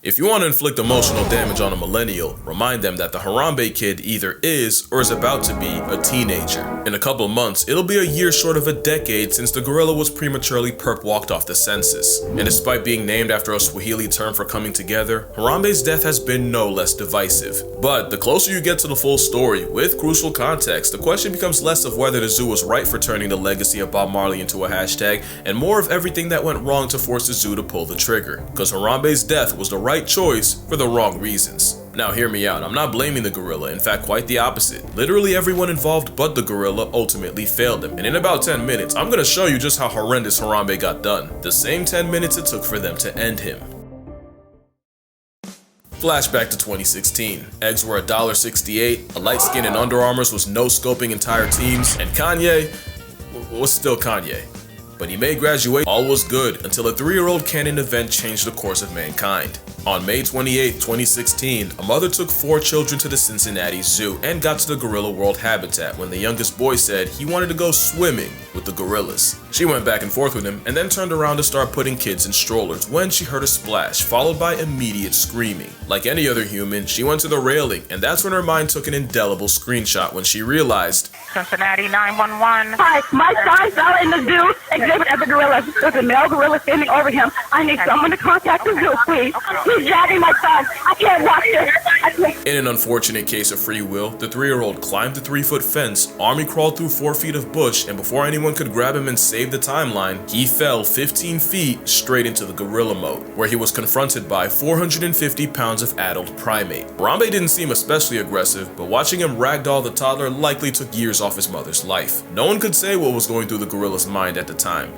If you want to inflict emotional damage on a millennial, remind them that the Harambe kid either is or is about to be a teenager. In a couple of months, it'll be a year short of a decade since the gorilla was prematurely perp-walked off the census. And despite being named after a Swahili term for coming together, Harambe's death has been no less divisive. But the closer you get to the full story, with crucial context, the question becomes less of whether the zoo was right for turning the legacy of Bob Marley into a hashtag, and more of everything that went wrong to force the zoo to pull the trigger. Because Harambe's death was the right choice for the wrong reasons. Now hear me out, I'm not blaming the gorilla, in fact quite the opposite. Literally everyone involved but the gorilla ultimately failed him, and in about 10 minutes I'm gonna show you just how horrendous Harambe got done. The same 10 minutes it took for them to end him. Flashback to 2016. Eggs were $1.68, a light skin in Under Armours was no-scoping entire teams, and Kanye was still Kanye. But he made graduate, all was good, until a 3-year-old canon event changed the course of mankind. On May 28, 2016, a mother took 4 children to the Cincinnati Zoo and got to the gorilla world habitat when the youngest boy said he wanted to go swimming with the gorillas. She went back and forth with him and then turned around to start putting kids in strollers when she heard a splash, followed by immediate screaming. Like any other human, she went to the railing, and that's when her mind took an indelible screenshot when she realized, Cincinnati 911. Hi, my son fell in the zoo exhibit at the gorillas. There's a male gorilla standing over him. I need someone to contact the zoo, please. He's dragging my son. I can't watch this. In an unfortunate case of free will, the 3-year-old climbed the 3-foot fence, army crawled through 4 feet of bush, and before anyone could grab him and save the timeline, he fell 15 feet straight into the gorilla mode, where he was confronted by 450 pounds of adult primate. Harambe didn't seem especially aggressive, but watching him ragdoll the toddler likely took years off his mother's life. No one could say what was going through the gorilla's mind at the time,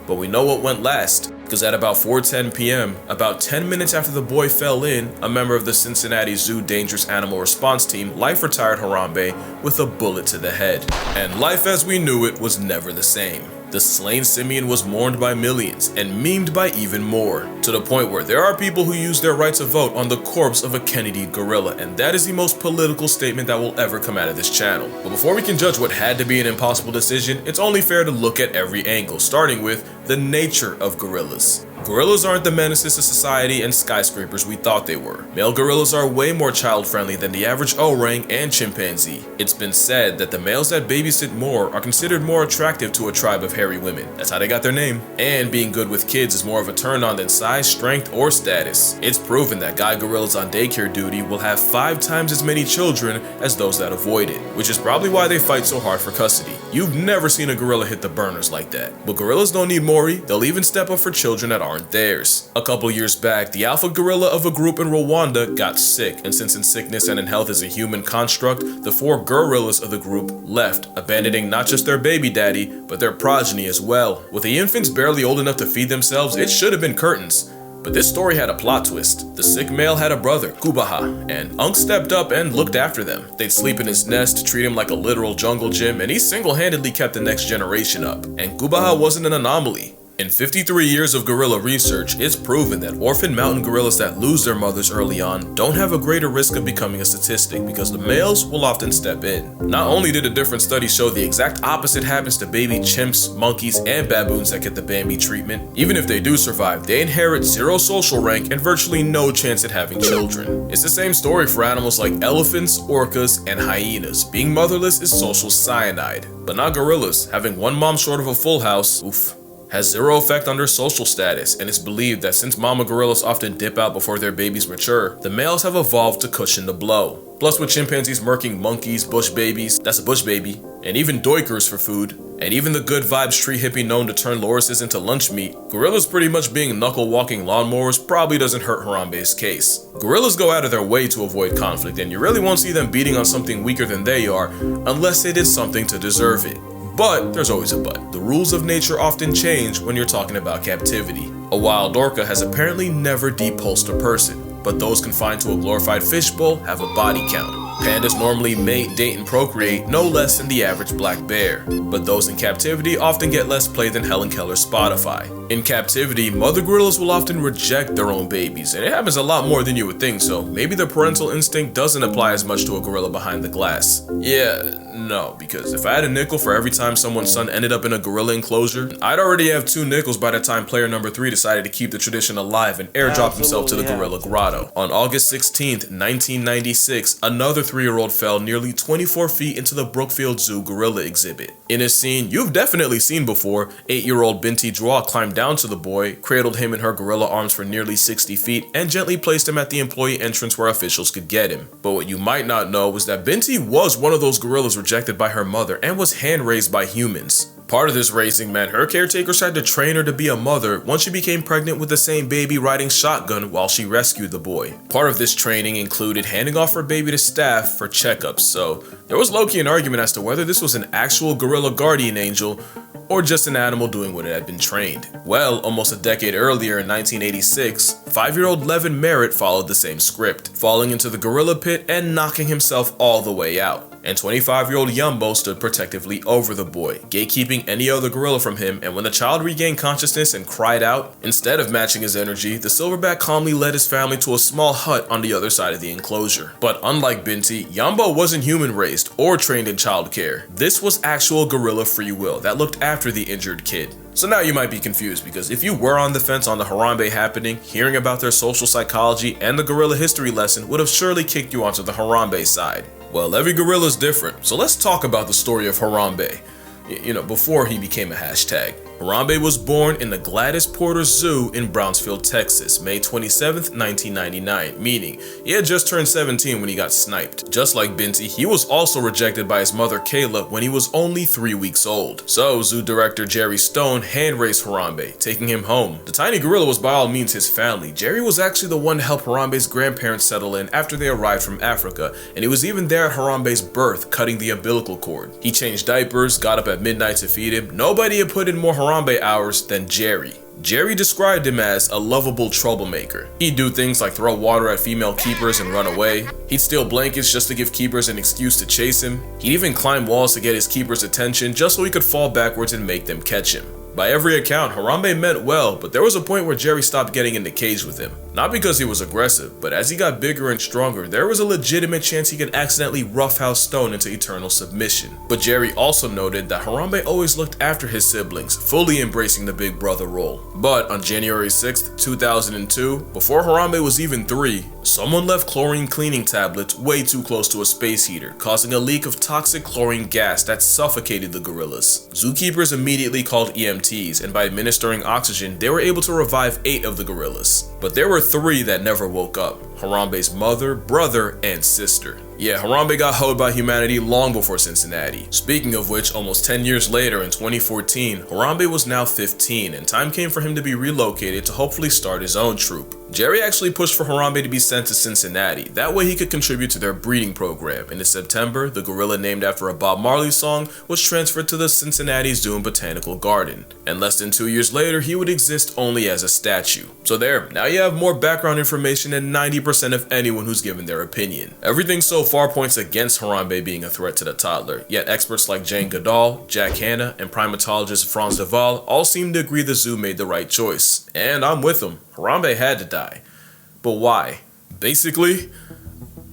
but we know what went last. Because at about 4:10 p.m., about 10 minutes after the boy fell in, a member of the Cincinnati Zoo Dangerous Animal Response Team life-retired Harambe with a bullet to the head. And life as we knew it was never the same. The slain simian was mourned by millions and memed by even more, to the point where there are people who use their right to vote on the corpse of a Kennedy gorilla, and that is the most political statement that will ever come out of this channel. But before we can judge what had to be an impossible decision, it's only fair to look at every angle, starting with the nature of gorillas. Gorillas aren't the menaces to society and skyscrapers we thought they were. Male gorillas are way more child-friendly than the average orang and chimpanzee. It's been said that the males that babysit more are considered more attractive to a tribe of hairy women. That's how they got their name. And being good with kids is more of a turn-on than size, strength, or status. It's proven that guy gorillas on daycare duty will have 5 times as many children as those that avoid it, which is probably why they fight so hard for custody. You've never seen a gorilla hit the burners like that. But gorillas don't need Maury, they'll even step up for children that aren't theirs. A couple years back, the alpha gorilla of a group in Rwanda got sick, and since in sickness and in health is a human construct, the 4 gorillas of the group left, abandoning not just their baby daddy, but their progeny as well. With the infants barely old enough to feed themselves, it should have been curtains. But this story had a plot twist. The sick male had a brother, Kubaha, and Unc stepped up and looked after them. They'd sleep in his nest, treat him like a literal jungle gym, and he single-handedly kept the next generation up. And Kubaha wasn't an anomaly. In 53 years of gorilla research, it's proven that orphan mountain gorillas that lose their mothers early on don't have a greater risk of becoming a statistic because the males will often step in. Not only did a different study show the exact opposite happens to baby chimps, monkeys, and baboons that get the Bambi treatment, even if they do survive, they inherit 0 social rank and virtually no chance at having children. It's the same story for animals like elephants, orcas, and hyenas. Being motherless is social cyanide, but not gorillas. Having 1 mom short of a full house, oof, has 0 effect on their social status, and it's believed that since mama gorillas often dip out before their babies mature, the males have evolved to cushion the blow. Plus with chimpanzees murking monkeys, bush babies, that's a bush baby, and even doikers for food, and even the good vibes tree hippie known to turn lorises into lunch meat, gorillas pretty much being knuckle-walking lawnmowers probably doesn't hurt Harambe's case. Gorillas go out of their way to avoid conflict, and you really won't see them beating on something weaker than they are, unless they did something to deserve it. But there's always a but. The rules of nature often change when you're talking about captivity. A wild orca has apparently never depulsed a person, but those confined to a glorified fishbowl have a body count. Pandas normally mate, date, and procreate no less than the average black bear, but those in captivity often get less play than Helen Keller's Spotify. In captivity, mother gorillas will often reject their own babies, and it happens a lot more than you would think, so maybe the parental instinct doesn't apply as much to a gorilla behind the glass. Yeah, no, because if I had a nickel for every time someone's son ended up in a gorilla enclosure, I'd already have 2 nickels by the time player number 3 decided to keep the tradition alive and airdrop himself to the gorilla grotto. On August 16th, 1996, another 3-year-old fell nearly 24 feet into the Brookfield Zoo gorilla exhibit. In a scene you've definitely seen before, 8-year-old Binti Draw climbed down to the boy, cradled him in her gorilla arms for nearly 60 feet, and gently placed him at the employee entrance where officials could get him. But what you might not know was that Binti was one of those gorillas rejected by her mother and was hand-raised by humans. Part of this raising meant her caretakers had to train her to be a mother once she became pregnant with the same baby riding shotgun while she rescued the boy. Part of this training included handing off her baby to staff for checkups, so there was low-key an argument as to whether this was an actual gorilla guardian angel or just an animal doing what it had been trained. Well, almost a decade earlier in 1986, 5-year-old Levin Merritt followed the same script, falling into the gorilla pit and knocking himself all the way out. And 25-year-old Yumbo stood protectively over the boy, gatekeeping any other gorilla from him, and when the child regained consciousness and cried out, instead of matching his energy, the silverback calmly led his family to a small hut on the other side of the enclosure. But unlike Binti, Yumbo wasn't human-raised or trained in child care. This was actual gorilla free will that looked after the injured kid. So now you might be confused, because if you were on the fence on the Harambe happening, hearing about their social psychology and the gorilla history lesson would have surely kicked you onto the Harambe side. Well, every gorilla is different, so let's talk about the story of Harambe. Before he became a hashtag. Harambe was born in the Gladys Porter Zoo in Brownsville, Texas, May 27, 1999, meaning he had just turned 17 when he got sniped. Just like Binti, he was also rejected by his mother Kayla when he was only 3 weeks old. So, zoo director Jerry Stone hand-raised Harambe, taking him home. The tiny gorilla was by all means his family. Jerry was actually the one to help Harambe's grandparents settle in after they arrived from Africa, and he was even there at Harambe's birth, cutting the umbilical cord. He changed diapers, got up at midnight to feed him. Nobody had put in more Harambe hours than Jerry. Jerry described him as a lovable troublemaker. He'd do things like throw water at female keepers and run away. He'd steal blankets just to give keepers an excuse to chase him. He'd even climb walls to get his keepers' attention just so he could fall backwards and make them catch him. By every account, Harambe meant well, but there was a point where Jerry stopped getting in the cage with him. Not because he was aggressive, but as he got bigger and stronger, there was a legitimate chance he could accidentally roughhouse Stone into eternal submission. But Jerry also noted that Harambe always looked after his siblings, fully embracing the big brother role. But on January 6, 2002, before Harambe was even 3, someone left chlorine cleaning tablets way too close to a space heater, causing a leak of toxic chlorine gas that suffocated the gorillas. Zookeepers immediately called EMTs, and by administering oxygen, they were able to revive 8 of the gorillas. But there were 3 that never woke up: Harambe's mother, brother, and sister. Yeah, Harambe got hoed by humanity long before Cincinnati. Speaking of which, almost 10 years later in 2014, Harambe was now 15, and time came for him to be relocated to hopefully start his own troop. Jerry actually pushed for Harambe to be sent to Cincinnati, that way he could contribute to their breeding program, and in September, the gorilla named after a Bob Marley song was transferred to the Cincinnati Zoo and Botanical Garden, and less than 2 years later, he would exist only as a statue. So there, now you have more background information than 90% of anyone who's given their opinion. Everything so far points against Harambe being a threat to the toddler, yet experts like Jane Goodall, Jack Hanna, and primatologist Franz de Waal all seem to agree the zoo made the right choice. And I'm with them. Harambe had to die. But why? Basically,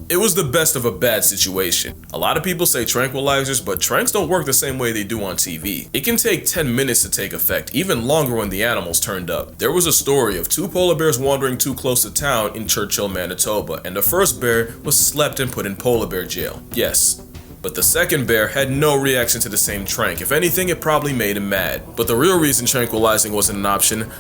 it was the best of a bad situation. A lot of people say tranquilizers, but tranks don't work the same way they do on TV. It can take 10 minutes to take effect, even longer when the animals turned up. There was a story of 2 polar bears wandering too close to town in Churchill, Manitoba, and the first bear was slept and put in polar bear jail. Yes. But the second bear had no reaction to the same trank. If anything, it probably made him mad. But the real reason tranquilizing wasn't an option.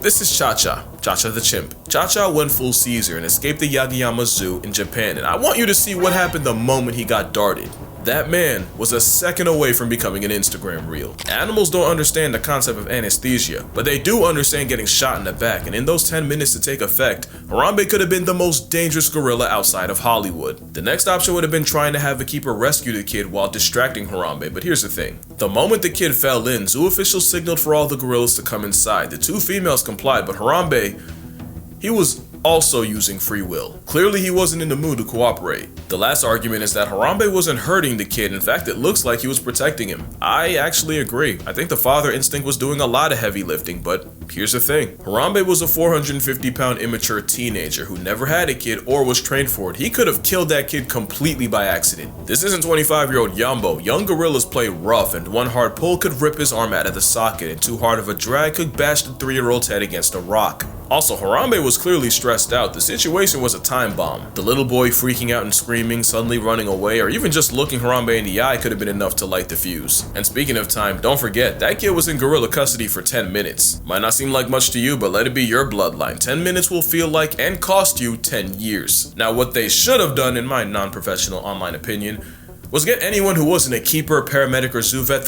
This is Cha-Cha the chimp. Cha-Cha went full Caesar and escaped the Yagiyama Zoo in Japan, and I want you to see what happened the moment he got darted. That man was a second away from becoming an Instagram reel. Animals don't understand the concept of anesthesia, but they do understand getting shot in the back, and in those 10 minutes to take effect, Harambe could have been the most dangerous gorilla outside of Hollywood. The next option would have been trying to have the keeper rescue the kid while distracting Harambe, but here's the thing. The moment the kid fell in, zoo officials signaled for all the gorillas to come inside. The 2 females complied, but Harambe, he was also using free will. Clearly he wasn't in the mood to cooperate. The last argument is that Harambe wasn't hurting the kid. In fact, it looks like he was protecting him. I actually agree. I think the father instinct was doing a lot of heavy lifting, but here's the thing. Harambe was a 450-pound immature teenager who never had a kid or was trained for it. He could have killed that kid completely by accident. This isn't 25-year-old Yambo. Young gorillas play rough, and one hard pull could rip his arm out of the socket, and too hard of a drag could bash the 3-year-old's head against a rock. Also, Harambe was clearly stressed out. The situation was a time bomb. The little boy freaking out and screaming, suddenly running away, or even just looking Harambe in the eye could have been enough to light the fuse. And speaking of time, don't forget, that kid was in gorilla custody for 10 minutes. Might not seem like much to you, but let it be your bloodline. 10 minutes will feel like and cost you 10 years. Now, what they should have done, in my non-professional online opinion, was get anyone who wasn't a keeper, paramedic, or zoo vet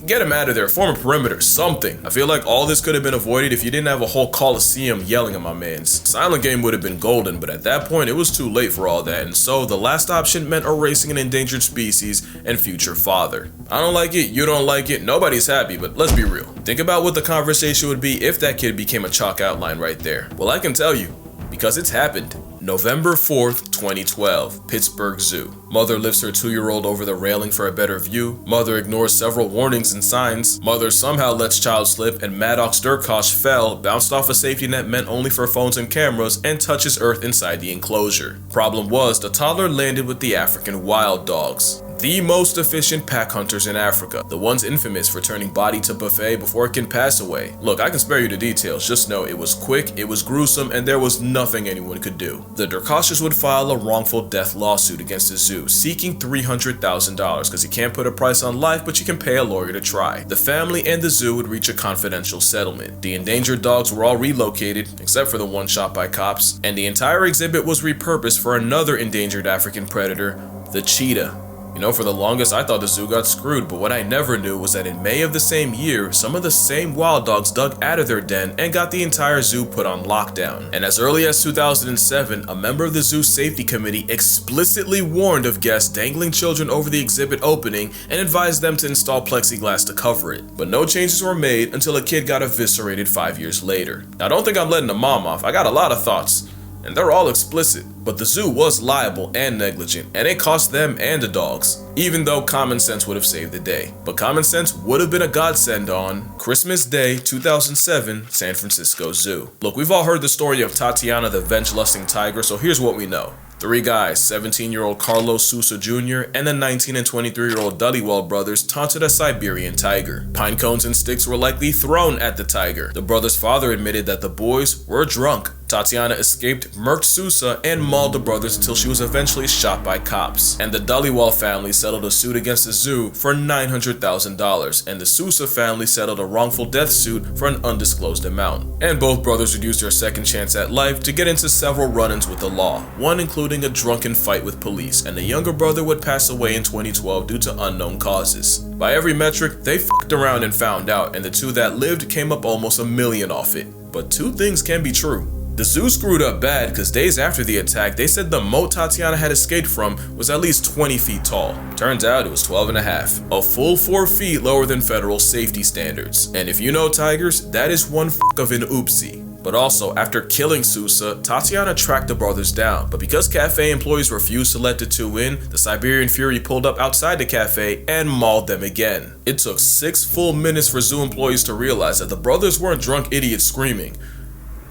get him out of there, form a perimeter, something. I feel like all this could have been avoided if you didn't have a whole coliseum yelling at my mans. Silent game would have been golden, but at that point it was too late for all that, and so the last option meant erasing an endangered species and future father. I don't like it, you don't like it, nobody's happy, but let's be real. Think about what the conversation would be if that kid became a chalk outline right there. Well, I can tell you, because it's happened. November 4th, 2012, Pittsburgh Zoo. Mother lifts her 2-year-old over the railing for a better view. Mother ignores several warnings and signs. Mother somehow lets child slip, and Maddox Durkosh fell, bounced off a safety net meant only for phones and cameras, and touches earth inside the enclosure. Problem was, the toddler landed with the African wild dogs. The most efficient pack hunters in Africa, the ones infamous for turning body to buffet before it can pass away. Look, I can spare you the details, just know it was quick, it was gruesome, and there was nothing anyone could do. The Durkoshes would file a wrongful death lawsuit against the zoo, seeking $300,000 because you can't put a price on life, but you can pay a lawyer to try. The family and the zoo would reach a confidential settlement. The endangered dogs were all relocated, except for the one shot by cops, and the entire exhibit was repurposed for another endangered African predator, the cheetah. You know, for the longest I thought the zoo got screwed, but what I never knew was that in May of the same year, some of the same wild dogs dug out of their den and got the entire zoo put on lockdown. And as early as 2007, a member of the zoo safety committee explicitly warned of guests dangling children over the exhibit opening and advised them to install plexiglass to cover it. But no changes were made until a kid got eviscerated 5 years later. Now don't think I'm letting the mom off, I got a lot of thoughts. And they're all explicit, but the zoo was liable and negligent, and it cost them and the dogs, even though common sense would have saved the day. But common sense would have been a godsend on Christmas Day 2007, San Francisco Zoo. Look, we've all heard the story of Tatiana the venge-lusting tiger, so here's what we know. 3 guys, 17-year-old Carlos Sousa Jr. and the 19 and 23-year-old Dhaliwal brothers taunted a Siberian tiger. Pine cones and sticks were likely thrown at the tiger. The brothers' father admitted that the boys were drunk. Tatiana escaped, murked Sousa, and mauled the brothers until she was eventually shot by cops. And the Dhaliwal family settled a suit against the zoo for $900,000, and the Sousa family settled a wrongful death suit for an undisclosed amount. And both brothers would use their second chance at life to get into several run-ins with the law, one including a drunken fight with police, and the younger brother would pass away in 2012 due to unknown causes. By every metric, they f***ed around and found out, and the 2 that lived came up almost $1 million off it. But 2 things can be true. The zoo screwed up bad because days after the attack, they said the moat Tatiana had escaped from was at least 20 feet tall. Turns out it was 12 and a half, a full 4 feet lower than federal safety standards. And if you know tigers, that is one f*** of an oopsie. But also, after killing Sousa, Tatiana tracked the brothers down. But because cafe employees refused to let the 2 in, the Siberian Fury pulled up outside the cafe and mauled them again. It took 6 full minutes for zoo employees to realize that the brothers weren't drunk idiots screaming.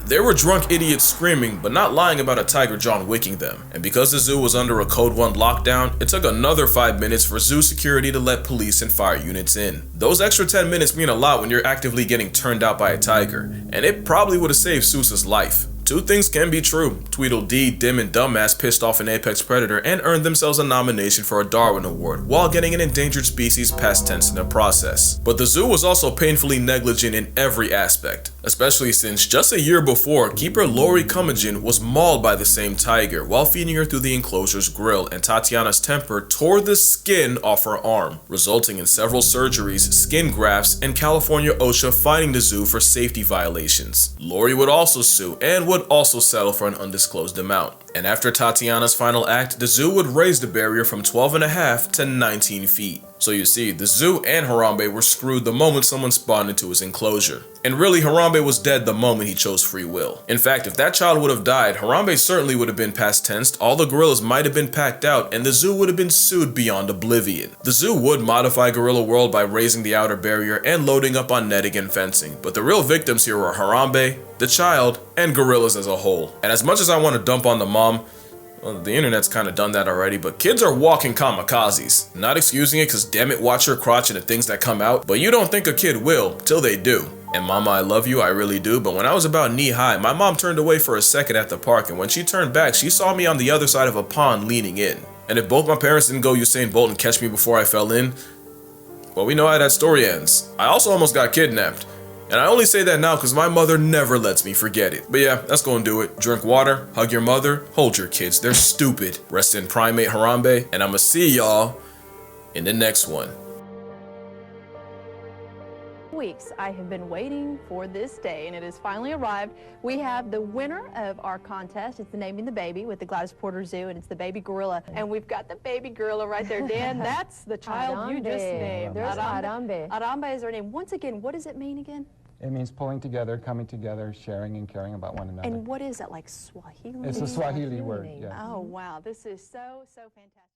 They were drunk idiots screaming, but not lying about a tiger John Wicking them. And because the zoo was under a Code 1 lockdown, it took another 5 minutes for zoo security to let police and fire units in. Those extra 10 minutes mean a lot when you're actively getting turned out by a tiger, and it probably would have saved Sousa's life. 2 things can be true. Tweedledee, Dim, and Dumbass pissed off an apex predator and earned themselves a nomination for a Darwin Award while getting an endangered species past tense in the process. But the zoo was also painfully negligent in every aspect, especially since just a year before, keeper Lori Cummagen was mauled by the same tiger while feeding her through the enclosure's grill, and Tatiana's temper tore the skin off her arm, resulting in several surgeries, skin grafts, and California OSHA fining the zoo for safety violations. Lori would also sue and would also settle for an undisclosed amount. And after Tatiana's final act, the zoo would raise the barrier from 12 and a half to 19 feet. So you see, the zoo and Harambe were screwed the moment someone spawned into his enclosure. And really, Harambe was dead the moment he chose free will. In fact, if that child would have died, Harambe certainly would have been past tensed, all the gorillas might have been packed out, and the zoo would have been sued beyond oblivion. The zoo would modify Gorilla World by raising the outer barrier and loading up on netting and fencing, but the real victims here were Harambe, the child, and gorillas as a whole. And as much as I want to dump on the mom, well, the internet's kind of done that already, but kids are walking kamikazes. Not excusing it, cause damn it, watch your crotch and the things that come out, but you don't think a kid will, till they do. And mama, I love you, I really do, but when I was about knee high, my mom turned away for a second at the park, and when she turned back, she saw me on the other side of a pond leaning in. And if both my parents didn't go Usain Bolt and catch me before I fell in, well, we know how that story ends. I also almost got kidnapped. And I only say that now because my mother never lets me forget it. But yeah, that's gonna do it. Drink water, hug your mother, hold your kids. They're stupid. Rest in primate Harambe, and I'ma see y'all in the next one. Weeks I have been waiting for this day, and it has finally arrived. We have the winner of our contest. It's the Naming the Baby with the Gladys Porter Zoo, and it's the baby gorilla. And we've got the baby gorilla right there. Dan, that's the child you just named. There's Harambe. Harambe is her name. Once again, what does it mean again? It means pulling together, coming together, sharing and caring about one another. And what is it, like Swahili? It's a Swahili word, yeah. Oh, wow. This is so fantastic.